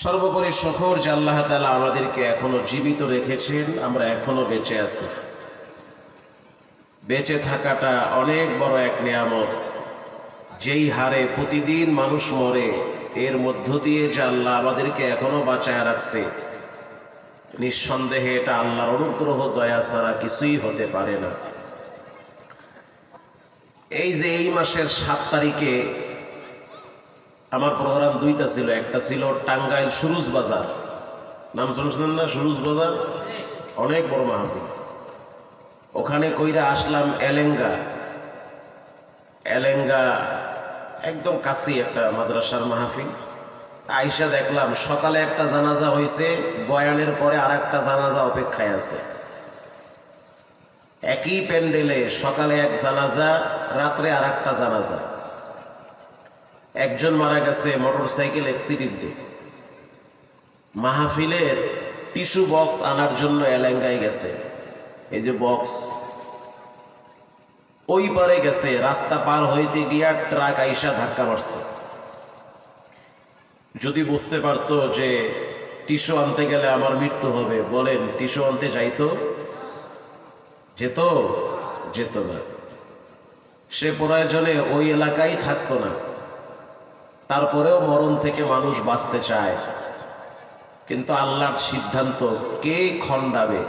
সর্বোপরি শুকর যে আল্লাহ তাআলা আমাদেরকে এখনো জীবিত রেখেছেন, আমরা এখনো বেঁচে আছি। বেঁচে থাকাটা অনেক বড় এক নিয়ামত। যেই হারে প্রতিদিন মানুষ মরে, এর মধ্য দিয়ে যে আল্লাহ আমাদেরকে এখনো বাঁচায় রাখছে, নিঃসন্দেহে এটা আল্লাহর অনুগ্রহ দয়া ছাড়া কিছুই হতে পারে না। এই যে এই মাসের 7 তারিখে আমার প্রোগ্রাম দুইটা ছিল। একটা ছিল টাঙ্গাইল সুরুজ বাজার, নাম শুনছেন না? সুরুজ বাজার অনেক বড় মাহফিল। ওখানে কইরা আসলাম এলেঙ্গা একদম কাছেই একটা মাদ্রাসার মাহফিল। আইসা দেখলাম সকালে একটা জানাজা হয়েছে, বয়ানের পরে আর একটা জানাজা অপেক্ষায় আছে। একই প্যান্ডেলে সকালে এক জানাজা, রাত্রে আর একটা জানাজা। একজন মারা গেছে মোটরসাইকেল অ্যাক্সিডেন্টে। মাহফিলের টিস্যু বক্স আনার জন্য এলেঙ্গায় গেছে। এই যে বক্স, ওই পারে গেছে, রাস্তা পার হইতে গিয়া ট্রাক আইসা ধাক্কা মারছে। যদি বুঝতে পারতো যে টিস্যু আনতে গেলে আমার মৃত্যু হবে, বলেন টিস্যু আনতে যাইতো? যেত না। সে প্রয়োজনে ওই এলাকায় থাকতো না। তারপরেও মরণ থেকে মানুষ বাঁচতে চায়, কিন্তু আল্লাহর সিদ্ধান্ত কে খণ্ডাবে?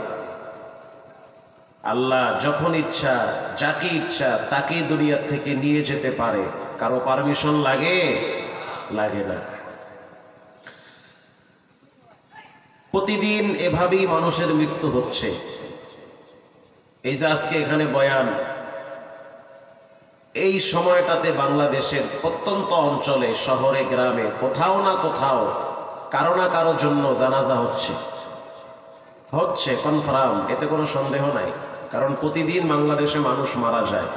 আল্লাহ যখন ইচ্ছা, যাকে ইচ্ছা তাকেই দুনিয়ার থেকে নিয়ে যেতে পারে। কারো পারমিশন লাগে না। প্রতিদিন এভাবেই মানুষের মৃত্যু হচ্ছে। এই যে আজকে এখানে বয়ান, এই সময়টাতে বাংলাদেশের প্রত্যন্ত অঞ্চলে, শহরে গ্রামে কোথাও না কোথাও কারো না কারো জন্য জানাজা হচ্ছে কনফার্ম, এতে কোনো সন্দেহ নাই। কারণ প্রতিদিন বাংলাদেশে মানুষ মারা যায়,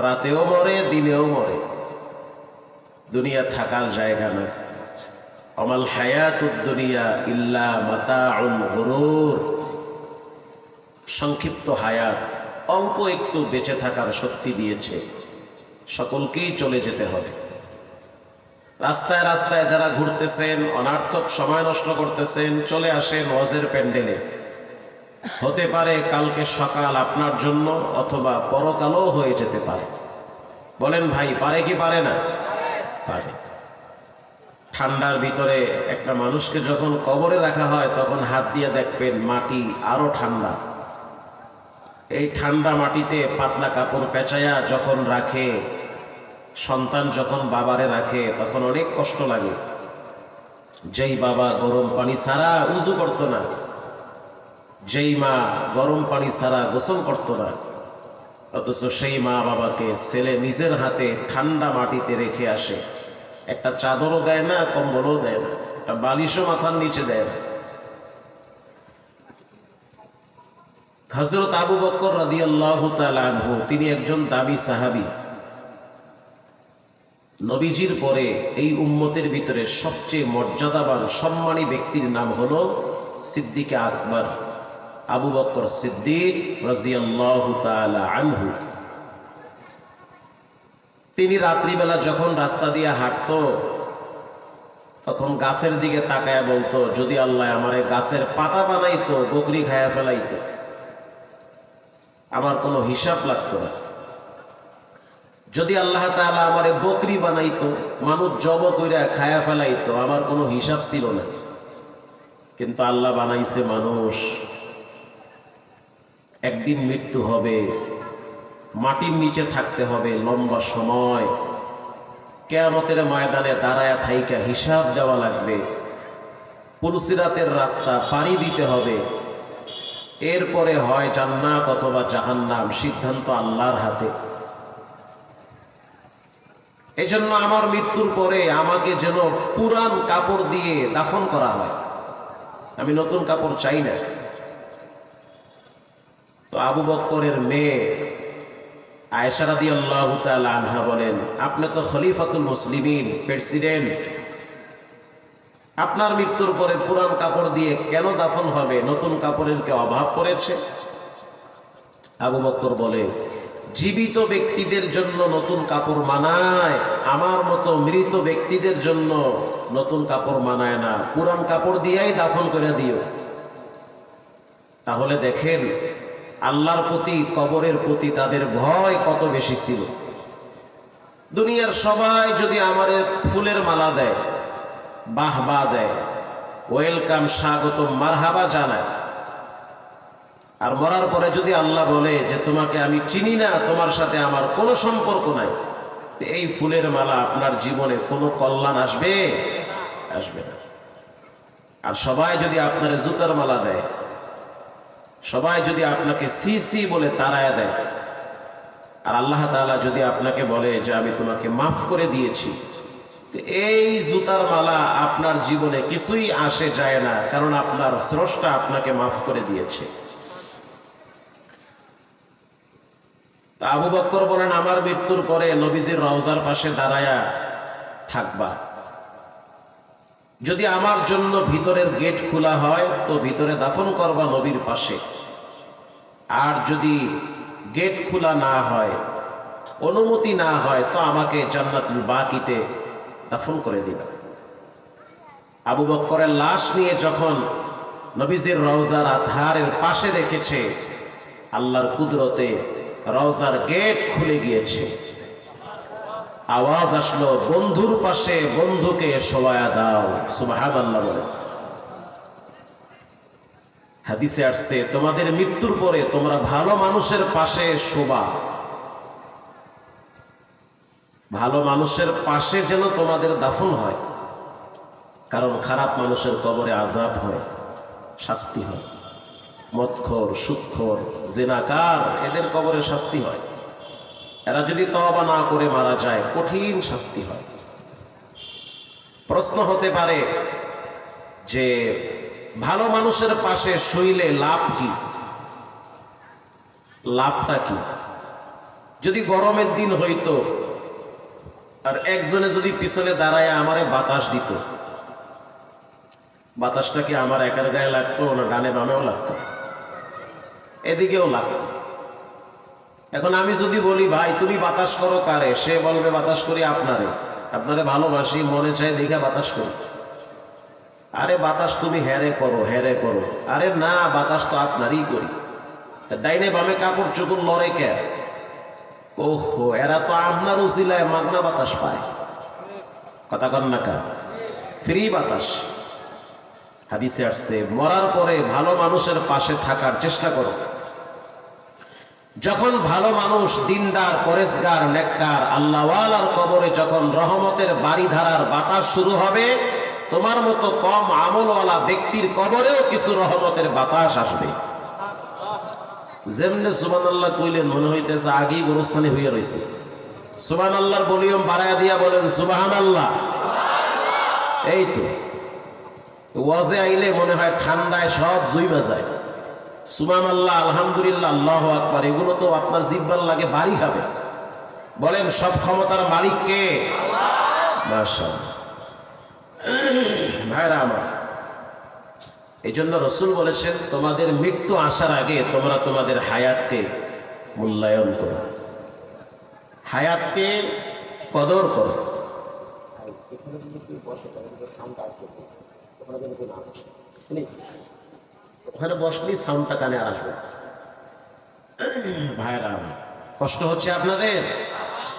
রাতেও মরে, দিনেও মরে। দুনিয়া থাকার জায়গা না। আমাল হায়াতুদ দুনিয়া ইল্লা মাতাউল গুরুর। সংক্ষিপ্ত হায়াত, অল্প একটু বেঁচে থাকার শক্তি দিয়েছে, সকলকেই চলে যেতে হবে। রাস্তায় রাস্তায় যারা ঘুরতেছেন, অনার্থক সময় নষ্ট করতেছেন, চলে আসেন ওয়াজের প্যান্ডেলে। হতে পারে কালকে সকাল আপনার জন্য অথবা পরকালও হয়ে যেতে পারে। বলেন ভাই, পারে কি পারে না? পারে। ঠান্ডার ভিতরে একটা মানুষকে যখন কবরে রাখা হয়, তখন হাত দিয়ে দেখবেন মাটি আরো ঠান্ডা। এই ঠান্ডা মাটিতে পাতলা কাপড় পেঁচাইয়া যখন রাখে, সন্তান যখন বাবারে রাখে, তখন অনেক কষ্ট লাগে। যেই বাবা গরম পানি ছাড়া উযু করতো না, যেই মা গরম পানি ছাড়া গোসল করতো না, অথচ সেই মা বাবাকে ছেলে নিজের হাতে ঠান্ডা মাটিতে রেখে আসে। একটা চাদরও দেয় না, কম্বলও দেয় না, একটা বালিশও মাথার নিচে দেয় না। হযরত আবু বকর রাদিয়াল্লাহু তাআলা আনহু, তিনি একজন দামি সাহাবী। নবীজির পরে এই উম্মতের ভিতরে সবচেয়ে মর্যাদাবান সম্মানী ব্যক্তির নাম হলো সিদ্দিকে আকবর, আবু বকর সিদ্দিক রাদিয়াল্লাহু তাআলা আনহু। তিনি রাত্রিবেলা যখন রাস্তা দিয়ে হাঁটতো, তখন গাছের দিকে তাকায় বলতো, যদি আল্লাহ আমারে গাছের পাতা বানাইতো, বকরি খায়া ফেলাইতো, আমার কোনো হিসাব লাগতো না। যদি আল্লাহ তাআলা আমারে বকরি বানাইতো, মানুষ জব কইরা খায়া ফেলাইতো, আমার কোনো হিসাব ছিল না। কিন্তু আল্লাহ বানাইছে মানুষ। একদিন মৃত্যু হবে, মাটির নিচে থাকতে হবে লম্বা সময়, কিয়ামতের ময়দানে দাঁড়ায়া থাইকা হিসাব দেওয়া লাগবে, পুলসিরাতের রাস্তা পাড়ি দিতে হবে। এরপরে হয় জান্নাত অথবা জাহান্নাম, সিদ্ধান্ত আল্লাহর হাতে। এজন্য আমার মৃত্যুর পরে আমাকে যেন পুরান কাপড় দিয়ে দাফন করা হয়, আমি নতুন কাপড় চাই না। তো আবু বকরের মেয়ে আয়েশা রাদিয়াল্লাহু তাআলা আনহা বলেন, আপনি তো খলিফাতুল মুসলিমিন, প্রেসিডেন্ট, আপনার মৃত্যুর পরে পুরান কাপড় দিয়ে কেন দাফন হবে? নতুন কাপড়ের কি অভাব পড়েছে? আবু বকর বলে, জীবিত ব্যক্তিদের জন্য নতুন কাপড় মানায়, আমার মতো মৃত ব্যক্তিদের জন্য নতুন কাপড় মানায় না, পুরান কাপড় দিয়েই দাফন করে দিও। তাহলে দেখেন আল্লাহর প্রতি, কবরের প্রতি তাদের ভয় কত বেশি ছিল। দুনিয়ার সবাই যদি আমারে ফুলের মালা দেয়, বাহবা দেয়, ওয়েলকাম, স্বাগত, মারহাবা জানায়, আর মরার পরে যদি আল্লাহ বলে যে তোমাকে আমি চিনি না, তোমার সাথে আমার কোনো সম্পর্ক নাই, এই ফুলের মালা আপনার জীবনে কোনো কল্যাণ আসবে? আসবে না। আর সবাই যদি আপনার জুতার মালা দেয়, সবাই যদি আপনাকে সি সি বলে তাড়ায় দেয়, আর আল্লাহ তাআলা যদি আপনাকে বলে যে আমি তোমাকে মাফ করে দিয়েছি, এই জুতার মালা আপনার জীবনে কিছুই আসে যায় না, কারণ আপনার স্রষ্টা আপনাকে মাফ করে দিয়েছে। তা আবু বকর বলেন, আমার মৃত্যুর পরে নবীজির রওজার পাশে দাঁড়ায়া থাকবা। যদি আমার জন্য ভিতরের গেট খোলা হয় তো ভিতরে দাফন করবা নবীর পাশে, আর যদি গেট খোলা না হয়, অনুমতি না হয়, তো আমাকে জান্নাতুল বাকিতে দাফন করে দিবা। আবু বকরের লাশ নিয়ে যখন নবীজির রওজার আধারের পাশে রেখেছে, আল্লাহর কুদরতে রওজার গেট খুলে গিয়েছে। আওয়াজ আসলো, বন্ধুর পাশে বন্ধুকে শোয়া দাও। সুবহানাল্লাহ বলে। হাদিসে আসছে, তোমাদের মৃত্যুর পরে তোমরা ভালো মানুষের পাশে শোবা। ভালো মানুষের পাশে যেন তোমাদের দাফন হয়, কারণ খারাপ মানুষের কবরে আযাব হয়, শাস্তি হয়। মদখোর, সুদখোর, জিনাকার, এদের কবরে শাস্তি হয়। এরা যদি তওবা না করে মারা যায়, কঠিন শাস্তি হয়। প্রশ্ন হতে পারে যে ভালো মানুষের পাশে শুইলে লাভ কি? লাভটা কি? যদি গরমের দিন হইতো আর একজনে যদি পিছনে দাঁড়ায় আমারে বাতাস দিত, বাতাসটা কি আমার একার গায়ে লাগতো না ডানে বামেও লাগতো? এদিকেও লাগতো। এখন আমি যদি বলি, ভাই তুমি বাতাস করো কারে? সে বলবে বাতাস করি আপনারে, আপনারে ভালোবাসি, মনে চাই দেখে বাতাস করি। আরে বাতাস তুমি হেরে করো, হেরে করো। আরে না, বাতাস তো আপনারই করি। তা ডাইনে বামে কাপড় চোপড় লড়ে কে? ওহো, এরা তো আপনার উসিলায় মাগনা বাতাস পায়। কথা কন না কা? ফ্রি বাতাস। হাদিসে আসছে, মরার পরে ভালো মানুষের পাশে থাকার চেষ্টা করো। যখন ভালো মানুষ, দিনদার, পরেশগার, নেককার, আল্লাহওয়ালার কবরে যখন রহমতের বাড়িধারার বাতাস শুরু হবে, তোমার মতো কম আমলওয়ালা ব্যক্তির কবরেও কিছু রহমতের বাতাস আসবে। যেমনে সুবহানাল্লাহ কইলেন মনে হইতেছে আগেই গোরস্থানে হইয়া রয়েছে। সুবহানাল্লাহর ভলিউম বাড়ায়া দিয়া বলেন সুবহানাল্লাহ। এই তো ওয়াজে আইলে মনে হয় ঠান্ডায় সব জুইবা যায়। সুবহানাল্লাহ, আলহামদুলিল্লাহ, আল্লাহু আকবার, এগুলো তো আপনার জিহ্বার লাগে বাড়ি খাবে। বলেন সব ক্ষমতার মালিক কে? মাশাআল্লাহ। ভাইরা আমার, এই জন্য রসুল বলেছেন, তোমাদের মৃত্যু আসার আগে তোমরা তোমাদের হায়াতকে মূল্যায়ন করো, হায়াতকে কদর করো। ওখানে বসলেই সাউন্ডটা কানে আসবে। ভাইরা আমার, কষ্ট হচ্ছে আপনাদের?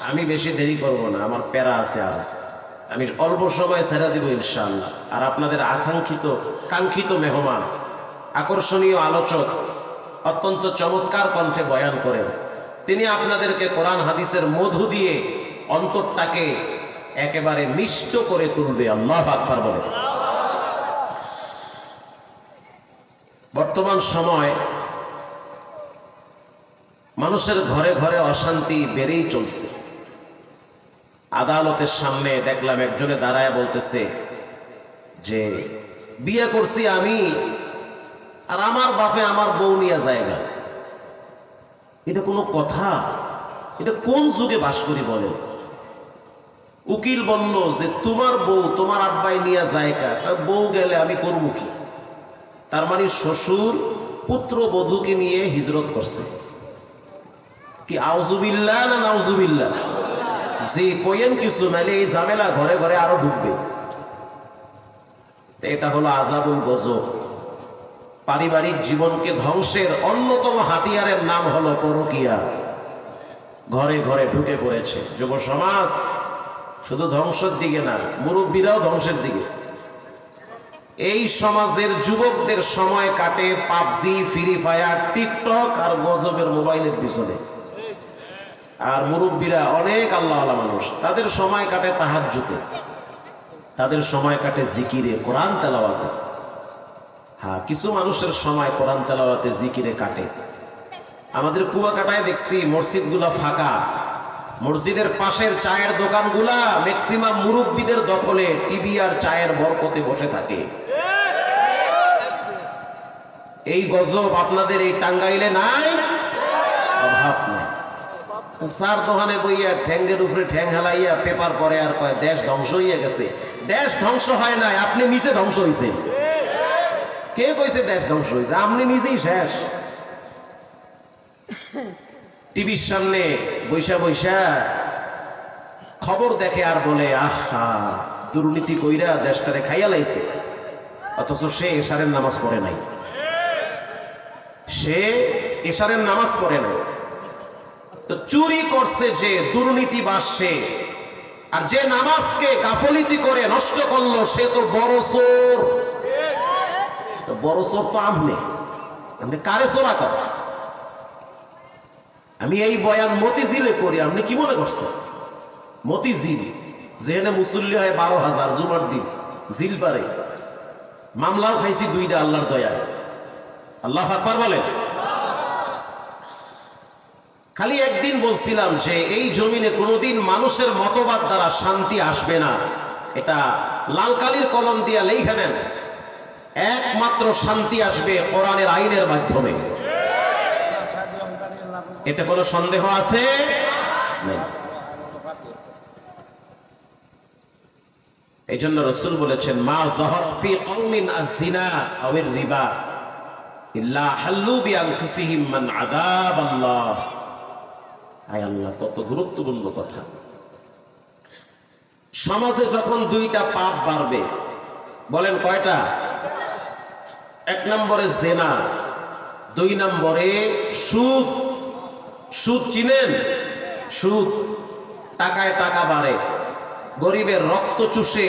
আমি বেশি দেরি করব না, আমার প্যারা আছে, আর আমি অল্প সময় ছেড়ে দিব ইনশাআল্লাহ। আর আপনাদের কাঙ্ক্ষিত মেহমান, আকর্ষণীয় আলোচক, অত্যন্ত চমৎকার কণ্ঠে বয়ান করেন। তিনি আপনাদেরকে কোরআন হাদিসের মধু দিয়ে অন্তরটাকে একেবারে মিষ্ট করে তুলবে। আল্লাহু আকবার বলে। বর্তমান সময় মানুষের ঘরে ঘরে অশান্তি বেড়েই চলছে। আদালতের সামনে দেখলাম একজনে দাঁড়ায় বলতেছে যে বিয়ে করছি আমি, আর আমার বাপে আমার বউ নিয়ে জায়গা। এটা কোনো কথা? এটা কোন যুগে বাস করি বলে? উকিল বলল যে তোমার বউ তোমার আব্বাই নিয়ে জায়গা, বউ গেলে আমি করবো কি? তার মানে শ্বশুর পুত্র বধূকে নিয়ে হিজরত করছে। কি আউযুবিল্লাহ না নাউযুবিল্লাহ? জি কইেন কিছু, নাইলে এই ঝামেলা ঘরে ঘরে আরো ঢুকবে। এটা হলো আযাবুল গজব। পারিবারিক জীবনকে ধ্বংসের অন্যতম হাতিয়ারের নাম হলো পরকীয়া। ঘরে ঘরে ঢুকে পড়েছে। যুব সমাজ শুধু ধ্বংসের দিকে না, মুরব্বীরাও ধ্বংসের দিকে। এই সমাজের যুবকদের সময় কাটে পাবজি, ফ্রি ফায়ার, টিকটক আর গজবের মোবাইলের পিছনে। আর মুরব্বীরা অনেক আল্লাহওয়ালা মানুষ, তাদের সময় কাটে তাহাজ্জুদে, তাদের সময় কাটে জিকিরে, কোরআন তেলাওয়াতে। হ্যাঁ, কিছু মানুষের সময় কোরআন তেলাওয়াতে, জিকিরে কাটে। আমাদের কুয়াকাটায় দেখছি মসজিদগুলো ফাঁকা, মসজিদের পাশের চায়ের দোকানগুলা ম্যাক্সিমাম মুরব্বীদের দখলে, টিভি আর চায়ের বরকতে বসে থাকে। এই গজব আপনাদের এই টাঙ্গাইলে নাই? অভাব নাই। চার দোকানে বইয়া ঠ্যাঙ্গের উপরে ঠ্যাং হেলাইয়া পেপার পরে আর কয় দেশ ধ্বংস হইয়া গেছে। দেশ ধ্বংস হয় নাই, আপনি নিচে ধ্বংস হয়েছে। কে কইছে দেশ ধ্বংস হয়েছে? আপনি নিজেই শেষ। টিভির সামনে বৈশা বৈশা খবর দেখে আর বলে আহা দুর্নীতি কইরা দেশটারে খাইয়া লাইছে, অথচ সে এশারের নামাজ পড়ে নাই, সে এশারের নামাজ পড়ে নাই। তো চুরি করছে যে, দুর্নীতি বাসছে, আর যে নামাজকে গাফলিতি করে নষ্ট করলো সে তো বড় চোর। তো বড় চোর তো আপনি কারে চোরা কর? আমি এই বয়ান মতিঝিলে করি, আপনি কি মনে করছেন? মতিঝিল যেখানে মুসল্লি হয় 12,000 জুমার দিন, ঝিল পারে। মামলাও খাইছি 2টা আল্লাহর দয়ায়। আল্লাহু আকবার বলেন। খালি একদিন বলছিলাম যে এই জমিনে কোনোদিন মানুষের মতবাদ দ্বারা শান্তি আসবে না, এটা লাল কালির কলম দিয়া লেখা নেন। একমাত্র শান্তি আসবে কোরআনের আইনের মাধ্যমে। এতে কোনো সন্দেহ আছে? এই জন্য রাসূল বলেছেন, মা যাহার ফি কওমিন আয-যিনা আও আর-রিবা ইল্লা হাল্লু বিআনফুসিহিম মান আযাবাল্লাহ। আয় আল্লাহ, কত গুরুত্বপূর্ণ কথা। সমাজে যখন 2টা পাপ বাড়বে, বলেন কয়টা? 1 নম্বরে জেনা, 2 নম্বরে সুদ। সুদ চিনেন? সুদ, টাকায় টাকা বাড়ে, গরিবের রক্ত চুষে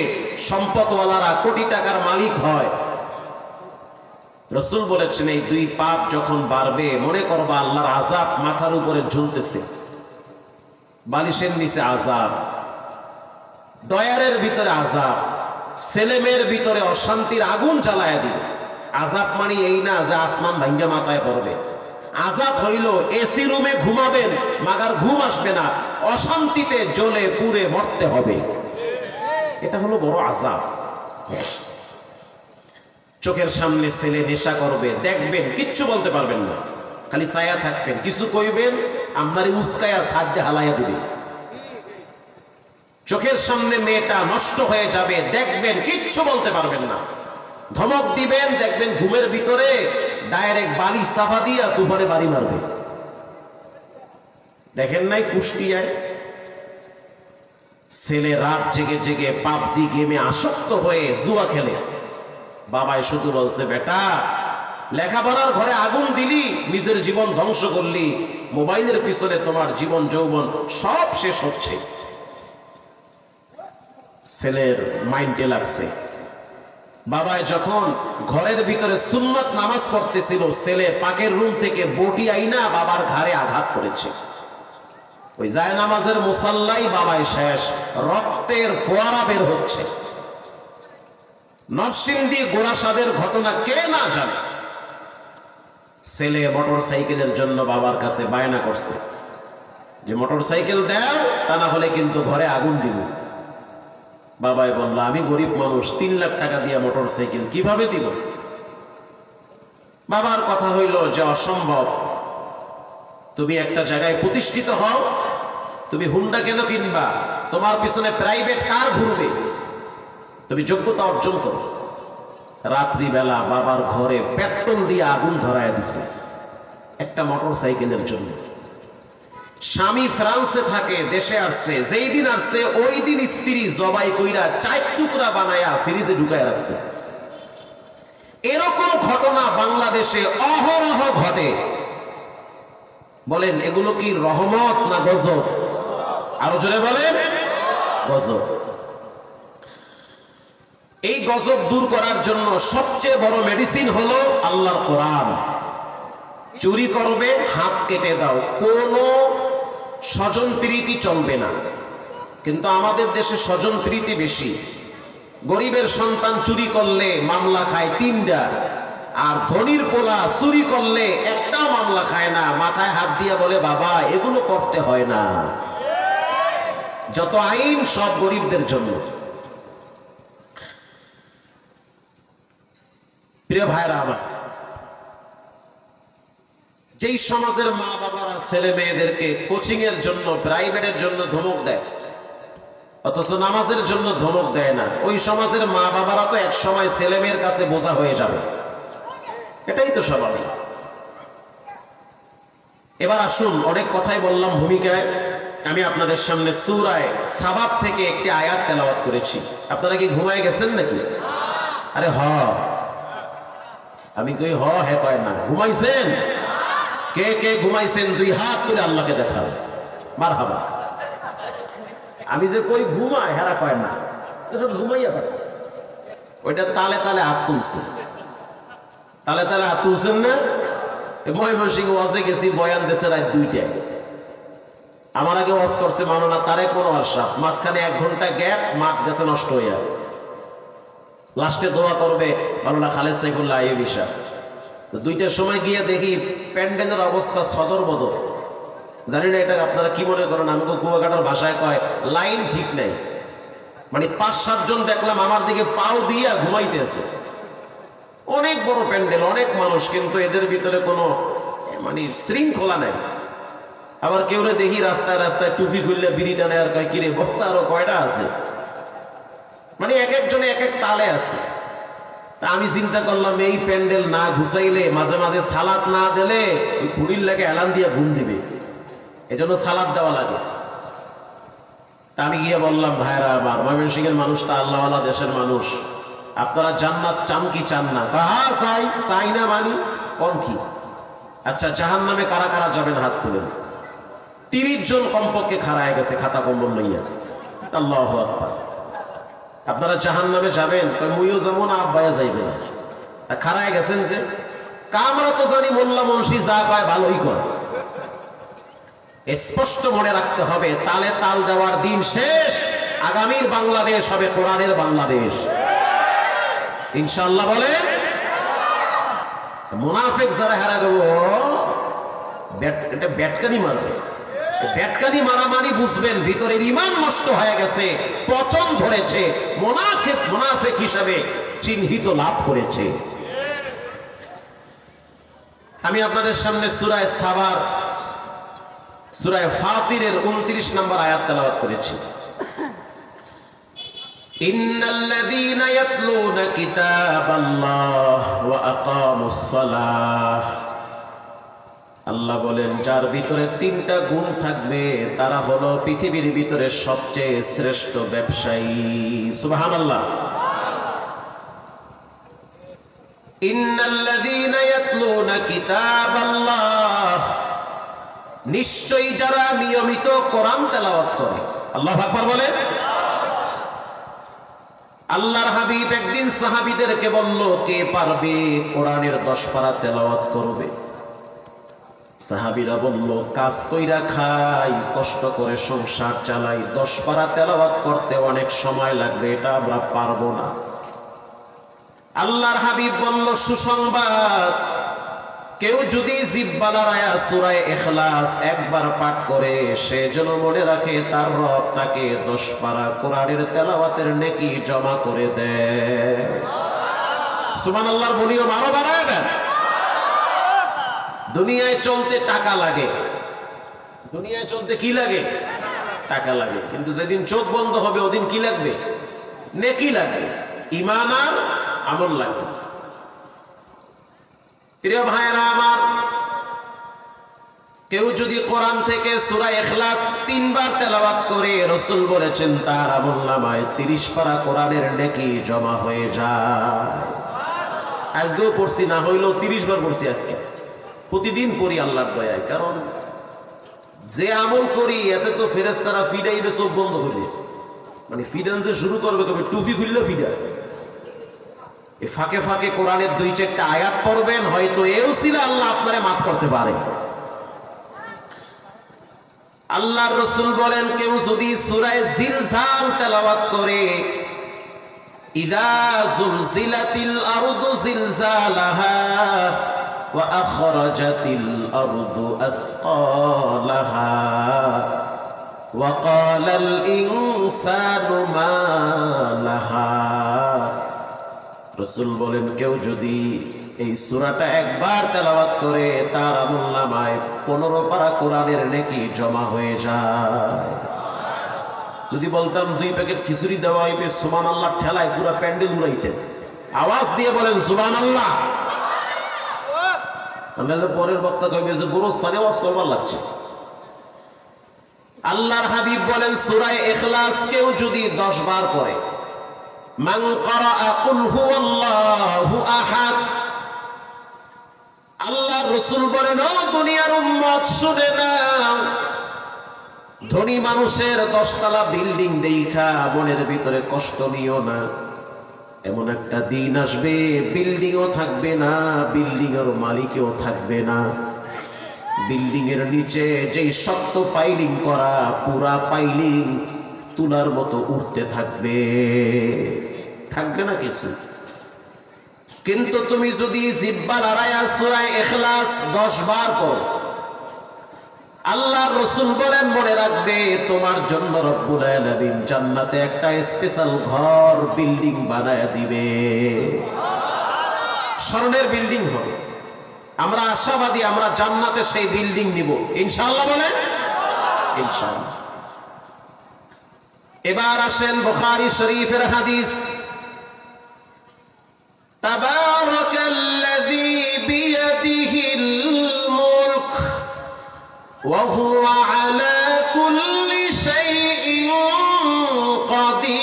সম্পদওয়ালারা কোটি টাকার মালিক হয়। রাসূল বলেছেন এই 2 পাপ যখন বাড়বে, মনে করবা আল্লাহর আযাব মাথার উপরে ঝুলতেছে, বালিশের নিচে আযাব, ডয়ারের ভিতরে আযাব, ছেলে মেয়ের ভিতরে অশান্তির আগুন জ্বালায়া দিবে। আযাব মানে এই না যে আসমান ভাঙ্গা মাথায় পড়বে। আযাব হইল এসি রুমে ঘুমাবেন, মাগার ঘুম আসবে না, অশান্তিতে জ্বলে পুড়ে মরতে হবে। এটা হলো বড় আযাব। চোখের সামনে ছেলে নেশা করবে, দেখবেন কিচ্ছু বলতে পারবেন না, খালি ছায়া থাকবেন, কিছু কইবেন আপনারই উস্কায়া ছাড়তে হালাইয়া দিবে। চোখের সামনে মেয়েটা নষ্ট হয়ে যাবে, দেখবেন কিচ্ছু বলতে পারবেন না, ধমক দিবেন, দেখবেন ঘুমের ভিতরে ডাইরেক্ট বালি চাপা দিয়া তুফানে বাড়ি মারবে। দেখেন নাই কুষ্টিয়ায় ছেলে রাত জেগে জেগে পাবজি গেমে আসক্ত হয়ে জুয়া খেলে, বাবাই শুধু বলছে, বেটা লেখাপড়ার ঘরে আগুন দিলি, নিজের জীবন ধ্বংস করলি, মোবাইলের পিছনে তোমার জীবন যৌবন সব শেষ হচ্ছে। ছেলের মাইন্ডে লাগছে। বাবাই যখন ঘরের ভিতরে সুন্নাত নামাজ পড়তেছিল, ছেলে পাকের রুম থেকে বটি আইনা বাবার ঘাড়ে আঘাত করেছে। ওই যায় নামাজের মুসাল্লাই বাবাই শেষ, রক্তের ফোয়ারা বের হচ্ছে। নরসিংদী গোরাসাদের ঘটনা কে না জানে। ছেলে মোটর সাইকেলের জন্য বাবার কাছে বায়না করছে যে মোটর সাইকেল দাও, তা না হলে কিন্তু ঘরে আগুন দিব। বাবাই বলল, আমি গরিব মানুষ, 3 লাখ টাকা দিয়ে মোটর সাইকেল কিভাবে দিব? বাবার কথা হইল যে অসম্ভব, তুমি একটা জায়গায় প্রতিষ্ঠিত হও, তুমি হুন্ডা কেন কিনবা? তোমার পিছনে প্রাইভেট কার ঘুরবে, তুমি যোগ্যতা অর্জন করো। রাত্রিবেলা বাবার ঘরে পেট্রোল দিয়ে আগুন ধরায় দিছে একটা মোটর সাইকেলের জন্য। স্বামী ফ্রান্সে থাকে, দেশে আসছে, যেই দিন আসছে ওই দিন স্ত্রী জবাই কইরা 4 টুকরা বানায়া ফ্রিজে ঢুকায় রাখছে। এরকম ঘটনা বাংলাদেশে অহরহ ঘটে। বলেন এগুলো কি রহমত না গজব? আরো জোরে বলেন গজব। এই গজব দূর করার জন্য সবচেয়ে বড় মেডিসিন হলো আল্লাহর কোরআন। চুরি করবে হাত কেটে দাও, কোনো স্বজন প্রীতি চলবে না। কিন্তু আমাদের দেশে স্বজন প্রীতি বেশি। গরিবের সন্তান চুরি করলে মামলা খায় 3টা, আর ধনীর পোলা চুরি করলে একটা মামলা খায় না, মাথায় হাত দিয়ে বলে বাবা এগুলো করতে হয় না। যত আইন সব গরিবদের জন্য। প্রিয় ভাইরা আমার, যেই সমাজের মা বাবারা ছেলে মেয়েদেরকে কোচিং এর জন্য, প্রাইভেটের জন্য ধমক দেয়, অথচ নামাজের জন্য ধমক দেয় না, ওই সমাজের মা বাবারা তো এক সময় ছেলে মেয়ের কাছে বোঝা হয়ে যাবে। এটাই তো স্বাভাবিক। এবার আসুন, অনেক কথাই বললাম ভূমিকায়। আমি আপনাদের সামনে সূরা সাবাব থেকে একটি আয়াত তেলাওয়াত করেছি। আপনারা কি ঘুমায় গেছেন নাকি? আরে হ, আমি কই হ, হে কয় না। ঘুমাইছেন? কে কে ঘুমাইছেন 2 হাত তুলে আল্লাহকে দেখাও। মারহাবা। আমি যে কই ঘুমায় হেরা কয় না, ঘুমাইয়া পারে। ওইটা তালে তালে হাত তুলছে, তালে তালে হাত তুলছেন না? ময়মনসিংহ ওয়াজে গেছি, বয়ান দেশে রাত 2টায়। আমার আগে ওয়াজ করছে মাওলানা তারেক মনোয়ার সাহেব, মাঝখানে 1 ঘন্টা গ্যাপ, মাঠ গেছে নষ্ট হইয়া। লাস্টে দোয়া করবে মাওলানা খালেদ সাইফুল্লাহ আইয়ুবী সাহেব। তো 2টার সময় গিয়ে দেখি প্যান্ডেলের অবস্থা সদর বদর। জানি না এটা আপনারা কি মনে করেন, আমাকে কুয়াকাটার ভাষায় কয় লাইন ঠিক নাই। মানে 5-7 জন দেখলাম আমার দিকে পাও দিয়া ঘুমাইতেছে। অনেক বড় প্যান্ডেল, অনেক মানুষ, কিন্তু এদের ভিতরে কোনো মানে শৃঙ্খলা নাই। আবার কেউ দেখি রাস্তায় রাস্তায় টুপি খুললে বিড়ি টানে, আর কয় কিরে বক্তা আরো কয়টা আছে। মানে এক একজনে এক এক তালে আছে। তা আমি চিন্তা করলাম এই প্যান্ডেল না ঘুষাইলে, মাঝে মাঝে সালাত না দিলে ওই খুঁড়ির লাগে এলান দিয়ে ঘুম দিবে, এজন্য সালাত দেওয়া লাগে। তা আমি গিয়ে বললাম ভাইরা আমার, ময়মনসিংহের মানুষটা আল্লাহওয়ালা দেশের মানুষ, আপনারা জান্নাত চান কি চান না? হ্যাঁ চাই। চাই না মানি কোন কি? আচ্ছা জাহান্নামে কারা কারা যাবেন হাত তুলেন। 30 জন কমপক্ষে খাড়ায় গেছে খাতা কম্বল লইয়া। আল্লাহু আকবার। আপনারা জাহান্নামে যাবেন? কই মুইও যাবো না, আব্বাইয়া যাইবে না। খাড়ায় গেছেন যে, কামরা তো জানি মোল্লা মুন্সি যা পায় ভালোই করে। স্পষ্ট মনে রাখতে হবে, তালে তাল দেওয়ার দিন শেষ। আগামীর বাংলাদেশ হবে কোরআনের বাংলাদেশ ইনশাআল্লাহ। বলেন মুনাফিক যারা হারা দেবো, এটা ব্যাটকানি মারবে। ব্যাটকানি মারা মানে বুঝবেন ভিতরের ঈমান নষ্ট হয়ে গেছে, পচন ধরেছে, মুনাফিক হিসাবে চিহ্নিত লাভ করেছে। আমি আপনাদের সামনে সূরা সাবার, সূরা ফাতিরের 29 নম্বর আয়াত তেলাওয়াত করেছি। ইন্নাল্লাযীনা ইয়াতলুনা কিতাবাল্লাহ ওয়া আকামুস সালাহ। আল্লাহ বলেন যার ভিতরে 3টা গুণ থাকবে তারা হলো পৃথিবীর ভিতরে সবচেয়ে শ্রেষ্ঠ ব্যবসায়ী। সুবহানাল্লাহ। ইন্নাল্লাযীনা ইয়াতলুনা কিতাবাল্লাহ, নিশ্চয়ই যারা নিয়মিত কোরআন তেলাওয়াত করে। আল্লাহু আকবার বলেন। আল্লাহর হাবিব একদিন সাহাবীদেরকে বলল, কে পারবে কোরআনের 10 পারা তেলাওয়াত করবে? সাহাবীরা বলল, কাজ কইরা খাই, কষ্ট করে সংসার চালাই, 10 পারা তেলাওয়াত করতে অনেক সময় লাগবে, এটা আমরা পারবো না। আল্লাহর হাবিব বলল, সুসংবাদ, কেউ যদি জিহ্বা লড়ায়া সূরা ইখলাস একবার পাঠ করে, সে যেন মনে রাখে তার রব তাকে 10 পারা কোরআনের তেলাওয়াতের নেকি জমা করে দেয়। সুবহানাল্লাহর ভলিউম আরো বাড়ায় দেন। দুনিয়ায় চলতে টাকা লাগে, দুনিয়ায় চলতে কি লাগে? টাকা লাগে। কিন্তু যেদিন চোখ বন্ধ হবে ওদিন কি লাগবে? নেকি লাগবে, ঈমান আর আমল লাগবে। প্রিয় ভাইরা আমার, কেউ যদি কোরআন থেকে সূরা ইখলাস 3 বার তেলাওয়াত করে, রাসূল বলেছেন তার আমলনামায় 30 পারা কোরআনের নেকি জমা হয়ে যায়। আজকেও পড়ছি, না হইলেও 30 বার পড়ছি আজকে। প্রতিদিন পড়ি আল্লাহর দয়ায়। কারণ যে আমল করি এতে তো ফেরেশতারা ফিডাইবে চোখ বন্ধ করে, মানে ফিডান যে শুরু করবে তবে টুপি খুললে ফিডা। এই ফাঁকে ফাঁকে কোরআনের 2-4টা আয়াত পড়বেন, হয়তো এও ছিল আল্লাহ আপনারে মাফ করতে পারে। আল্লাহর রাসূল বলেন কেউ যদি সূরা জিলজাল তেলাওয়াত করে, ইদা যুলজিলাতিল আরদু জিলজালাহা ওয়া আখরাজাতিল আরদু আসকালাহা ওয়া ক্বালাল ইনসানু মা লাহা। রাসূল বলেন কেউ যদি এই সূরাটা একবার তেলাওয়াত করে, তার আমলনামায় 15 পারা কোরআনের নেকি জমা হয়ে যায়। যদি বলতাম 2 প্যাকেট খিচুড়ি দেওয়া হইবে, সুবহানাল্লাহ ঠেলায় পুরো প্যান্ডেল উড়াইতেন। আওয়াজ দিয়ে বলেন সুবহানাল্লাহ। তাহলে পরের বক্তা কইবে যে গোরস্থানে ওয়াজ করবার লাগছে। আল্লাহর হাবিব বলেন সূরা ইখলাস কেউ যদি 10 বার পড়ে, মান ক্বারাআ কুল হুয়াল্লাহু আহাদ, আল্লাহর রাসূল বলেন ও দুনিয়ার উম্মত শুনে নাও, ধনী মানুষের 10 তলা বিল্ডিং দেখা মনের ভিতরে কষ্ট নিও না। এমন একটা দিন আসবে বিল্ডিংও থাকবে না, বিল্ডিং এর মালিকও থাকবে না। বিল্ডিং এর নিচে যেই শক্ত পাইলিং করা, পুরা পাইলিং তুলার মতো উঠতে থাকবে, থাকবে না কিছু। কিন্তু তুমি যদি জিহ্বা লড়াইয়া সূরা ইখলাস 10 বার পড়ো, আল্লাহর রাসূল বলেন মনে রাখবে তোমার জন্য রব্বুল আলামিন জান্নাতে একটা স্পেশাল ঘর বিল্ডিং বানায়া দিবে। স্বর্ণের বিল্ডিং হবে। আমরা আশাবাদী, আমরা জান্নাতে সেই বিল্ডিং নিব ইনশাআল্লাহ। বলেন ইনশাআল্লাহ। এবার আসেন বুখারী শরীফের হাদিস, তাবারাকাল্লাযী বিয়াদিহিল মুলক ওয়া হুয়া আলা কুল্লি শাইইন কাদির।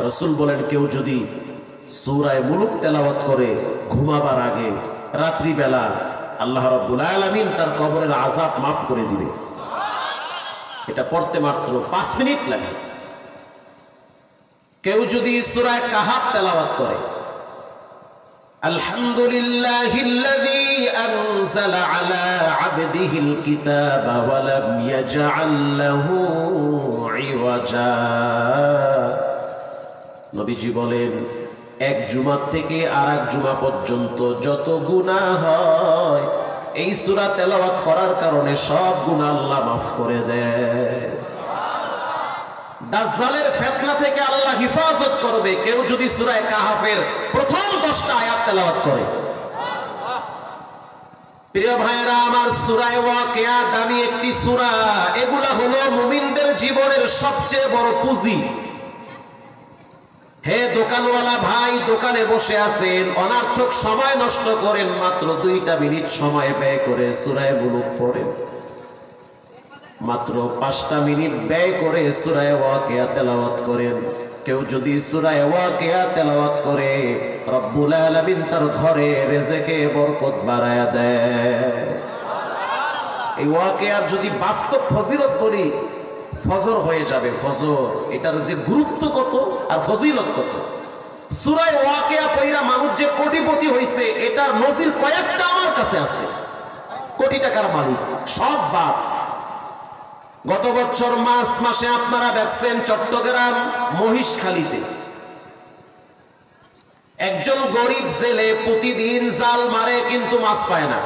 রাসূল বলেন কেউ যদি সূরা মুলক তেলাওয়াত করে ঘুমাবার আগে রাত্রিবেলা, আল্লাহ রাব্বুল আলামিন তার কবরের আযাব মাফ করে দিবে। এটা পড়তে মাত্র 5 মিনিট লাগে। কেউ যদি সূরা কাহাফ তেলাওয়াত করে, আলহামদুলিল্লাহিল্লাযী আনজালা আলা আবদিহিল কিতাবা ওয়া লাম ইয়াজআল লাহু ইওয়াজা। নবীজি বলেন এক জুমা থেকে আরেক জুমা পর্যন্ত যত গুনাহ হয় এই সূরা তেলাওয়াত করার কারণে সব গুনাহ আল্লাহ মাফ করে দেয়। দাজ্জালের ফিতনা থেকে আল্লাহ হিফাজত করবে কেউ যদি সূরা কাহাফের প্রথম 10টা আয়াত তেলাওয়াত করে। প্রিয় ভাইরা আমার, সূরা ওয়াকিয়া দামি একটি সূরা। এগুলা হলো মুমিনদের জীবনের সবচেয়ে বড় পুঁজি। হে দোকানওয়ালা ভাই, দোকানে বসে আছেন, অনার্থক সময় নষ্ট করেন, মাত্র 2টা মিনিট সময় ব্যয় করে সূরা মুলক পড়েন। মাত্র 5টা মিনিট ব্যয় করে সূরা ওয়াকিয়া তেলাওয়াত করেন। কেউ যদি সূরা ওয়াকিয়া তেলাওয়াত করে, রব্বুল আলামিন তার ঘরে রিজকে বরকত বাড়ায়া দেয়। এই ওয়াকিয়ার যদি বাস্তব ফজিলত করি, ফজর হয়ে যাবে। ফজর, এটার যে গুরুত্ব কত আর ফজিলত কত। সূরা ওয়াকিয়া পড়া মানুষ যে কোটিপতি হইছে, এটার নজির কয়েকটা আমার কাছে আছে। কোটি টাকার মালিক সব বাপ। গত বছর মার্চ মাসে আপনারা দেখছেন চট্টগ্রাম মহিষখালীতে একজন গরিব জেলে প্রতিদিন জাল মারে কিন্তু মাছ পায় না।